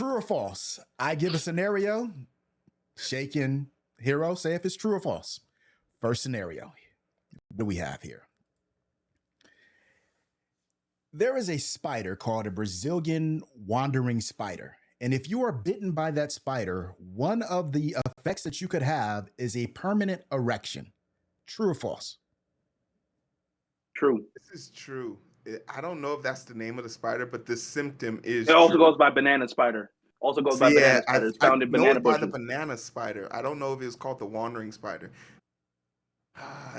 True or false? I give a scenario. Shake and Heero say if it's true or false. First scenario. What do we have here? There is a spider called a Brazilian wandering spider. And if you are bitten by that spider, one of the effects that you could have is a permanent erection. True or false? True. This is true. I don't know if that's the name of the spider, but the symptom is It also true. goes by banana spider. Also goes by banana spider. It's found in know banana it by bushes. the banana spider. I don't know if it's called the wandering spider.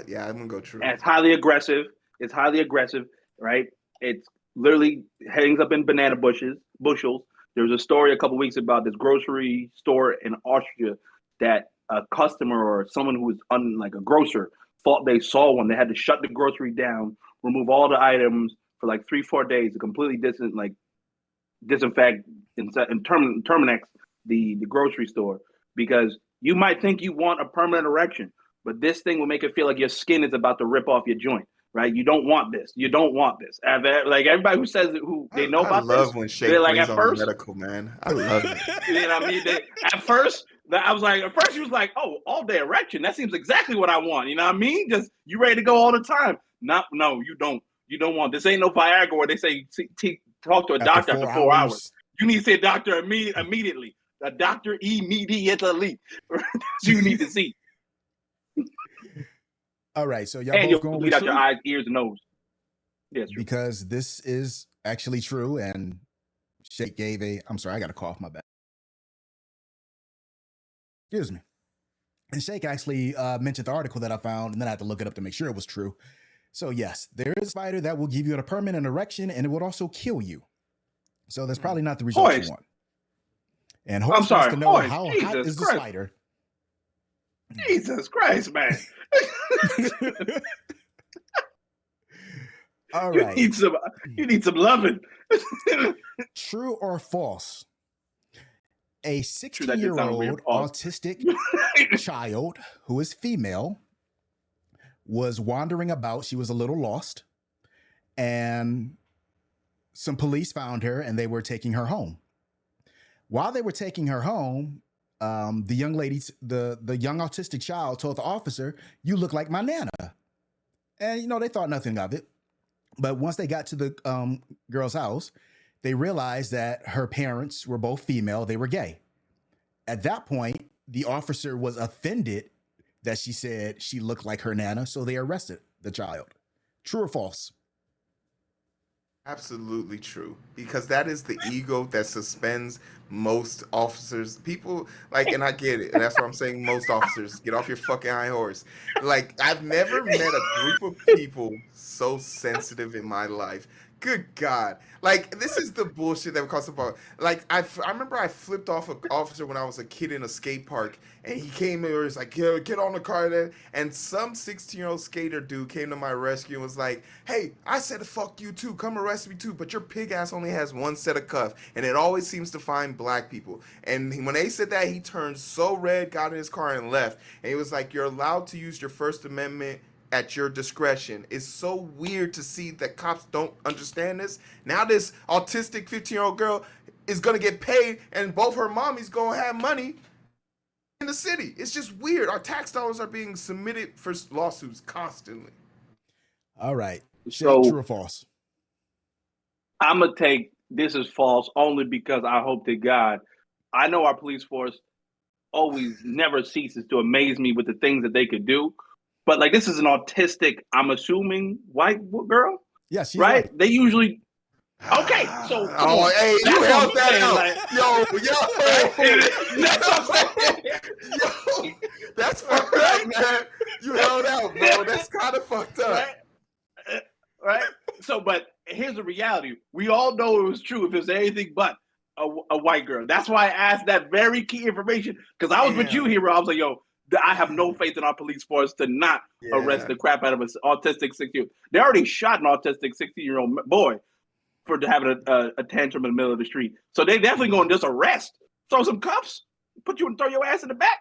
Yeah, I'm gonna go true. And it's highly aggressive. It's highly aggressive, right? It's literally hangs up in banana bushels. There was a story a couple weeks about this grocery store in Austria that a customer or someone who was like a grocer thought they saw one. They had to shut the grocery down, remove all the items for like 3-4 days to completely disinfect and Terminex the grocery store, because you might think you want a permanent erection, but this thing will make it feel like your skin is about to rip off your joint. Right? You don't want this. You don't want this. Like everybody who says it, who they know about this. I love when Shake they're like brings at on first, the medical, man. I love it. You know what I mean? At first he was like, oh, all day erection. That seems exactly what I want. You know what I mean? Just you ready to go all the time. No, you don't. You don't want this. Ain't no Viagra where they say talk to a doctor after 4 hours. You need to see a doctor immediately. A doctor immediately. You need to see. All right, so y'all and both going bleed with out true? your eyes, ears, and nose. Yes, because this is actually true, and Shake gave I'm sorry, I got a cough, my bad. Excuse me. And Shake actually mentioned the article that I found, and then I had to look it up to make sure it was true. So yes, there is a spider that will give you a permanent erection, and it would also kill you. So that's probably not the result you want. And Hoist wants to know how hot is the spider. Jesus Christ, man. All right. You need some loving. True or false? A 16-year-old autistic child who is female was wandering about. She was a little lost, and some police found her, and they were taking her home. While they were taking her home, the young autistic child told the officer, "You look like my nana." And, they thought nothing of it. But once they got to the girl's house, they realized that her parents were both female. They were gay. At that point, the officer was offended that she said she looked like her nana, so they arrested the child. True or false? Absolutely true, because that is the ego that suspends most officers. People and I get it, and that's why I'm saying most officers get off your fucking high horse. I've never met a group of people so sensitive in my life. Good God. This is the bullshit that costs about. I remember I flipped off an officer when I was a kid in a skate park, and he came in and was like, "Yeah, get on the car then." And some 16-year-old skater dude came to my rescue and was like, "Hey, I said fuck you too. Come arrest me too. But your pig ass only has one set of cuffs, and it always seems to find black people." And when they said that, he turned so red, got in his car, and left. And he was like, "You're allowed to use your First Amendment at your discretion." It's so weird to see that cops don't understand this. Now this autistic 15-year-old girl is going to get paid, and both her mommies going to have money in the city. It's just weird. Our tax dollars are being submitted for lawsuits constantly. All right. So, true or false? I'm going to take this as false only because I hope to God. I know our police force always never ceases to amaze me with the things that they could do. But this is an autistic, I'm assuming, white girl. Yeah, she's right. White. They usually. Okay, so hey, you held that out, yo, that's fucked up, man. You held out, bro. That's kind of fucked up, right? So, but here's the reality: we all know it was true if it was anything but a white girl. That's why I asked that very key information, because I was with you, Heero. I was like, yo. I have no faith in our police force to not arrest the crap out of an autistic 16-year-old. They already shot an autistic 16-year-old boy for having a tantrum in the middle of the street. So they definitely going to just arrest, throw some cuffs, put you and throw your ass in the back,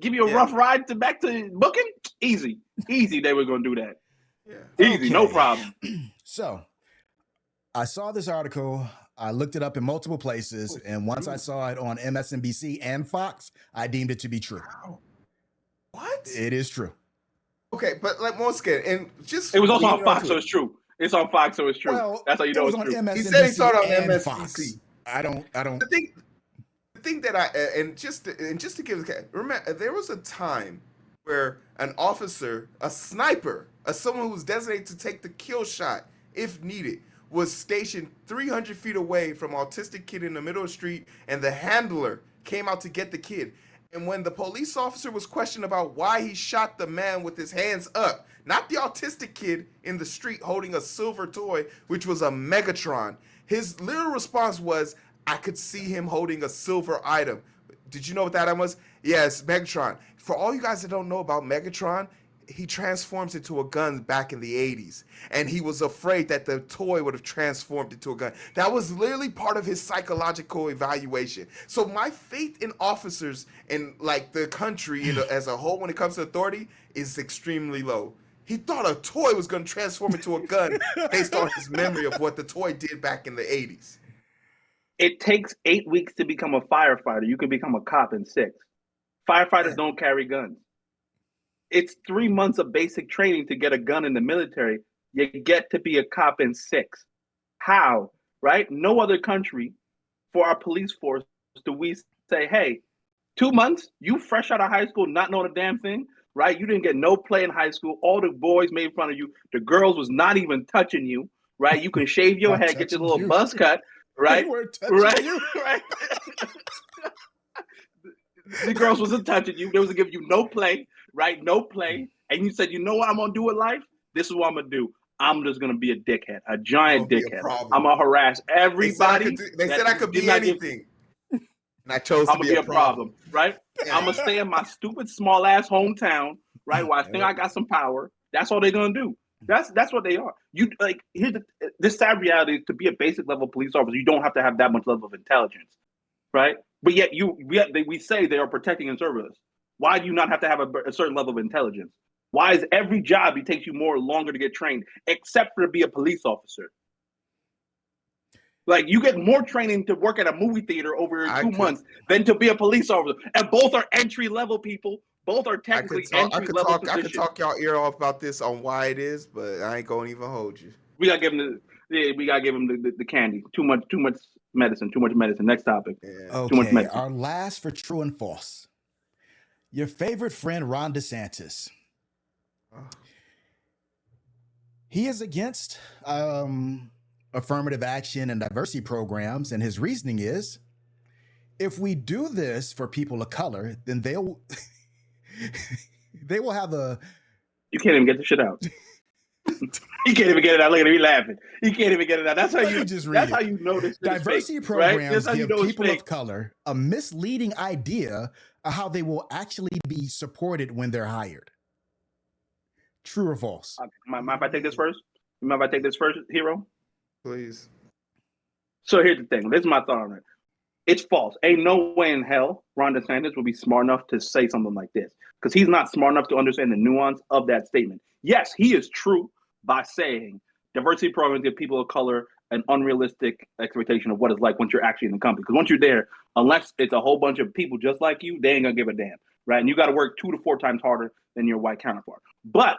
give you a rough ride back to booking. Easy. They were going to do that. Yeah. Easy, no problem. So I saw this article I looked it up in multiple places, and once I saw it on MSNBC and Fox, I deemed it to be true. Wow. What? It is true. Okay, but like once again, and just it was also on Fox, so it's true. It's on Fox, so it's true. Well, that's how you know it's true. MSNBC he said he saw it on and MSNBC. Fox. I don't. The thing that and just to give remember, there was a time where an officer, a sniper, someone who was designated to take the kill shot if needed, was stationed 300 feet away from an autistic kid in the middle of the street, and the handler came out to get the kid. And when the police officer was questioned about why he shot the man with his hands up, not the autistic kid in the street holding a silver toy, which was a Megatron, his literal response was, I could see him holding a silver item. Did you know what that item was? Yes, Megatron. For all you guys that don't know about Megatron, he transforms into a gun back in the 80s. And he was afraid that the toy would have transformed into a gun. That was literally part of his psychological evaluation. So my faith in officers and like the country as a whole when it comes to authority is extremely low. He thought a toy was going to transform into a gun based on his memory of what the toy did back in the 80s. It takes 8 weeks to become a firefighter. You can become a cop in 6. Firefighters don't carry guns. It's 3 months of basic training to get a gun in the military. You get to be a cop in 6. How? Right? No other country for our police force do we say, hey, 2 months, you fresh out of high school, not knowing a damn thing, right? You didn't get no play in high school. All the boys made fun of you. The girls was not even touching you, right? You can shave your head, get your little buzz cut, right? They weren't touching you. Right. The girls wasn't touching you. They wasn't giving you no play, right? No play. And you said, you know what I'm going to do with life? This is what I'm going to do. I'm just going to be a dickhead, a giant dickhead. I'm going to harass everybody. They said I could be anything. And I chose to be a problem, right? Yeah. I'm going to stay in my stupid small ass hometown, right? Where I think I got some power. That's all they're going to do. That's what they are. You like here's this sad reality: to be a basic level police officer, you don't have to have that much level of intelligence, right? But yet we say they are protecting and serving us. Why do you not have to have a certain level of intelligence? Why is every job it takes you longer to get trained, except for to be a police officer? Like you get more training to work at a movie theater over 2 months than to be a police officer, and both are entry level people. Both are technically entry level positions. I could talk y'all ear off about this on why it is, but I ain't gonna even hold you. We gotta give him the candy. Too much medicine. Next topic. Yeah. Okay. Too much medicine. Our last for true and false. Your favorite friend Ron DeSantis. He is against affirmative action and diversity programs, and his reasoning is, if we do this for people of color, then they will have a. You can't even get the shit out. He can't even get it out. Look at him, he's laughing. He can't even get it out. That's how you just read. That's how you know this. Diversity fake, programs right? give people of color a misleading idea of how they will actually be supported when they're hired. True or false? Mind if I take this first? Heero? Please. So here's the thing. This is my thought on it. It's false. Ain't no way in hell Ron DeSantis will be smart enough to say something like this, because he's not smart enough to understand the nuance of that statement. Yes, he is true by saying diversity programs give people of color an unrealistic expectation of what it's like once you're actually in the company. Because once you're there, unless it's a whole bunch of people just like you, they ain't gonna give a damn, right? And you got to work 2 to 4 times harder than your white counterpart. But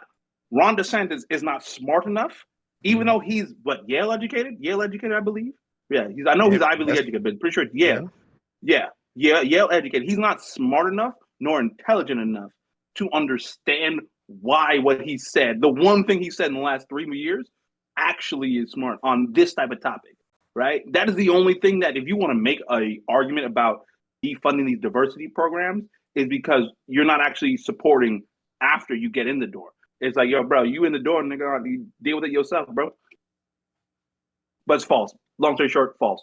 Ron DeSantis is not smart enough, even though he's Yale educated, I believe. Yeah, he's Ivy League educated, but pretty sure it's Yale. Yeah, Yale educated. He's not smart enough nor intelligent enough to understand why what he said, the one thing he said in the last 3 years, actually is smart on this type of topic, right? That is the only thing that, if you want to make an argument about defunding these diversity programs, is because you're not actually supporting after you get in the door. It's like, yo, bro, you in the door, nigga, you deal with it yourself, bro. But it's false. Long story short, false.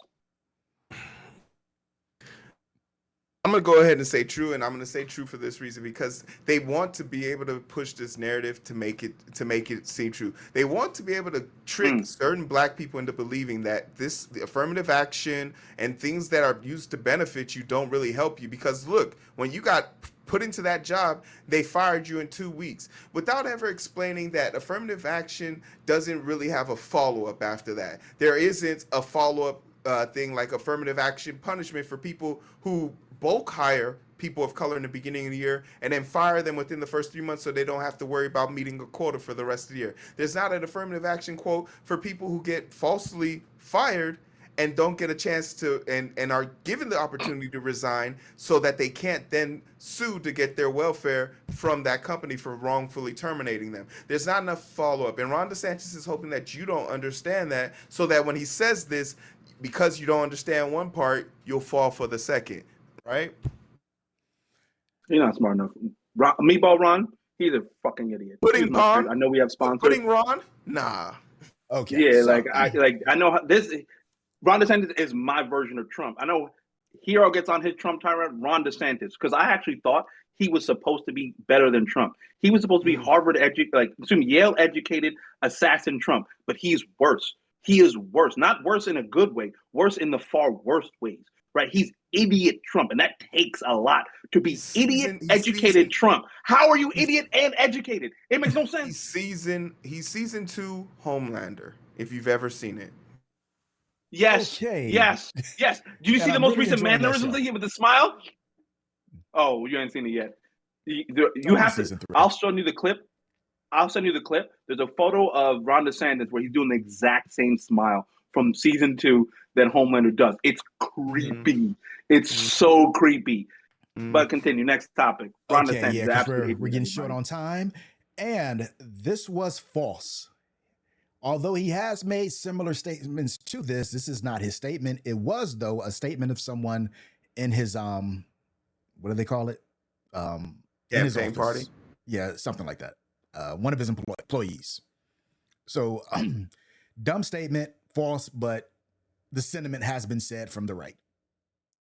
I'm going to go ahead and say true, and I'm going to say true for this reason, because they want to be able to push this narrative to make it seem true. They want to be able to trick certain black people into believing that the affirmative action and things that are used to benefit you don't really help you, because look, when you got put into that job, they fired you in 2 weeks without ever explaining that affirmative action doesn't really have a follow-up after that. There isn't a follow-up thing like affirmative action punishment for people who bulk hire people of color in the beginning of the year and then fire them within the first 3 months so they don't have to worry about meeting a quota for the rest of the year. There's not an affirmative action quote for people who get falsely fired and don't get a chance to and are given the opportunity to resign so that they can't then sue to get their welfare from that company for wrongfully terminating them. There's not enough follow-up. And Ron DeSantis is hoping that you don't understand that so that when he says this, because you don't understand one part, you'll fall for the second, right? You're not smart enough. Meatball Ron, he's a fucking idiot. Pudding Ron? I know we have sponsors. Pudding Ron? Nah. Okay. Yeah, so, I know this. Ron DeSantis is my version of Trump. I know Heero gets on his Trump tyrant, Ron DeSantis, because I actually thought he was supposed to be better than Trump. He was supposed to be Yale educated assassin Trump, but he's worse. He is worse, not worse in a good way, worse in the far worst ways. Right? He's idiot Trump, and that takes a lot to be educated Trump. How are you idiot and educated? It makes no sense. He's season 2 Homelander, if you've ever seen it. Yes. Okay. Yes. Do you see the most recent mannerisms with the smile? Oh, you haven't seen it yet. You have to. I'll show you the clip. I'll send you the clip. There's a photo of Ron DeSantis where he's doing the exact same smile from season 2 that Homelander does. It's creepy. It's so creepy. But continue. Next topic. Ron DeSantis. Yeah, because we're getting short on time. And this was false. Although he has made similar statements to this, this is not his statement. It was, though, a statement of someone in his what do they call it? In his office. Party. Yeah, something like that. One of his employees. So, dumb statement, false, but the sentiment has been said from the right.